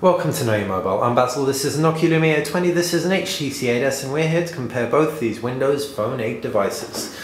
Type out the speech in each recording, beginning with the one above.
Welcome to Know Your Mobile. I'm Basil, this is a Nokia Lumia 820, this is an HTC 8S, and we're here to compare both these Windows Phone 8 devices.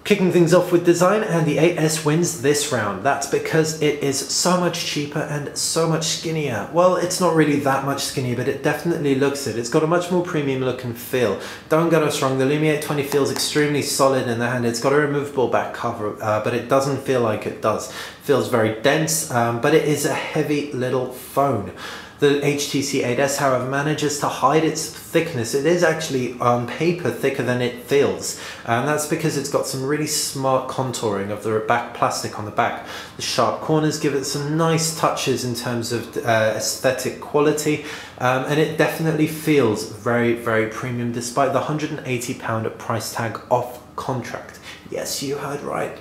Kicking things off with design, and the 8S wins this round. That's because it is so much cheaper and so much skinnier. Well, it's not really that much skinnier, but it definitely looks it. It's got a much more premium look and feel. Don't get us wrong, the Lumia 820 feels extremely solid in the hand. It's got a removable back cover, but it doesn't feel like it does. It feels very dense, but it is a heavy little phone. The HTC 8S, however, manages to hide its thickness. It is actually on paper thicker than it feels, and that's because it's got some really smart contouring of the back plastic on the back. The sharp corners give it some nice touches in terms of aesthetic quality, and it definitely feels very, very premium despite the £180 price tag off contract. Yes, you heard right.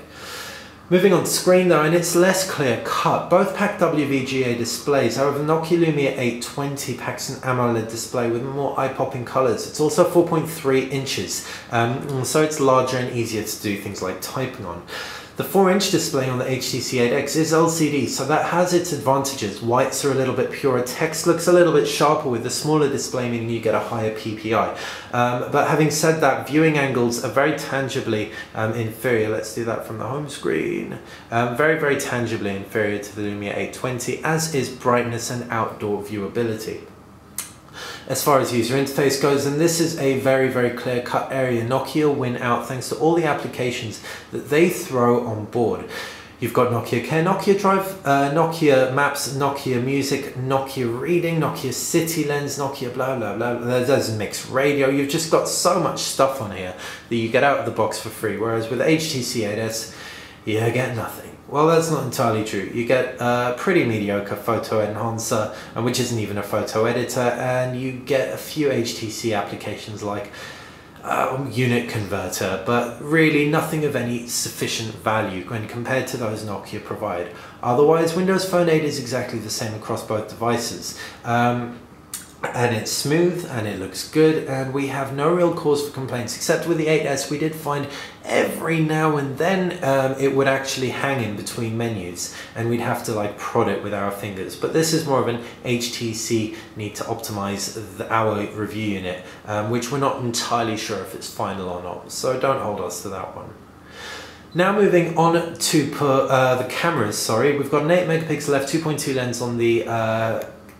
Moving on to screen though, and it's less clear cut. Both pack WVGA displays, however Nokia Lumia 820 packs an AMOLED display with more eye-popping colours. It's also 4.3 inches, so it's larger and easier to do things like typing on. The 4-inch display on the HTC 8X is LCD, so that has its advantages. Whites are a little bit purer, text looks a little bit sharper with the smaller display, meaning you get a higher PPI. But having said that, viewing angles are very tangibly inferior. Let's do that from the home screen. Very, very tangibly inferior to the Lumia 820, as is brightness and outdoor viewability. As far as user interface goes, and this is a very, very clear-cut area, Nokia win out thanks to all the applications that they throw on board. You've got Nokia Care, Nokia Drive, Nokia Maps, Nokia Music, Nokia Reading, Nokia City Lens, Nokia blah blah blah. There's mixed radio. You've just got so much stuff on here that you get out of the box for free, whereas with HTC 8S, you get nothing. Well, that's not entirely true. You get a pretty mediocre photo enhancer, which isn't even a photo editor, and you get a few HTC applications like unit converter, but really nothing of any sufficient value when compared to those Nokia provide. Otherwise, Windows Phone 8 is exactly the same across both devices. And it's smooth and it looks good, and we have no real cause for complaints, except with the 8S we did find every now and then it would actually hang in between menus and we'd have to like prod it with our fingers. But this is more of an HTC need to optimize our review unit, which we're not entirely sure if it's final or not, so don't hold us to that one. Now moving on to the cameras, we've got an 8 megapixel f2.2 lens on the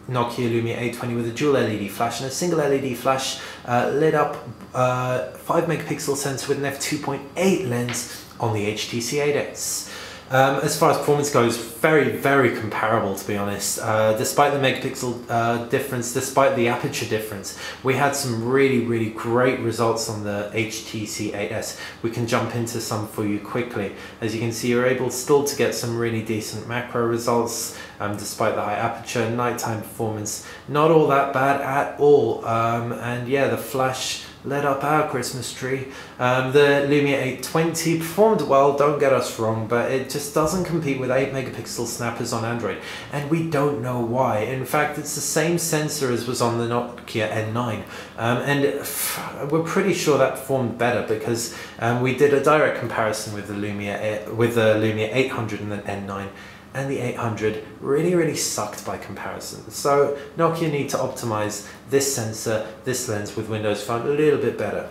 Nokia Lumia 820 with a dual LED flash and a single LED flash lit up 5 megapixel sensor with an f2.8 lens on the HTC 8S. As far as performance goes, very, very comparable to be honest. Despite the megapixel difference, despite the aperture difference, we had some really, really great results on the HTC 8S. We can jump into some for you quickly. As you can see, you're able still to get some really decent macro results despite the high aperture. Nighttime performance, not all that bad at all. And yeah, the flash lit up our Christmas tree. The Lumia 820 performed well, don't get us wrong, but it just doesn't compete with 8 megapixel snappers on Android, and we don't know why. In fact, it's the same sensor as was on the Nokia N9, and we're pretty sure that performed better because we did a direct comparison with the Lumia 800 and the N9, and the 800 really, really sucked by comparison. So Nokia need to optimize this sensor, this lens with Windows Phone a little bit better.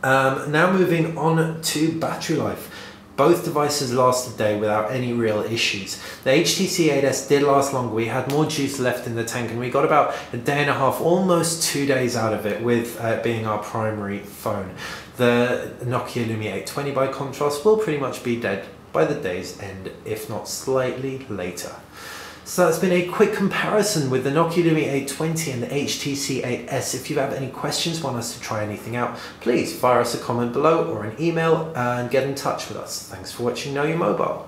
Now moving on to battery life. Both devices last a day without any real issues. The HTC 8S did last longer. We had more juice left in the tank and we got about a day and a half, almost 2 days out of it, with being our primary phone. The Nokia Lumia 820 by contrast will pretty much be dead by the day's end, if not slightly later. So that's been a quick comparison with the Nokia Lumia 820 and the HTC 8S. If you have any questions, want us to try anything out, please fire us a comment below or an email and get in touch with us. Thanks for watching Know Your Mobile.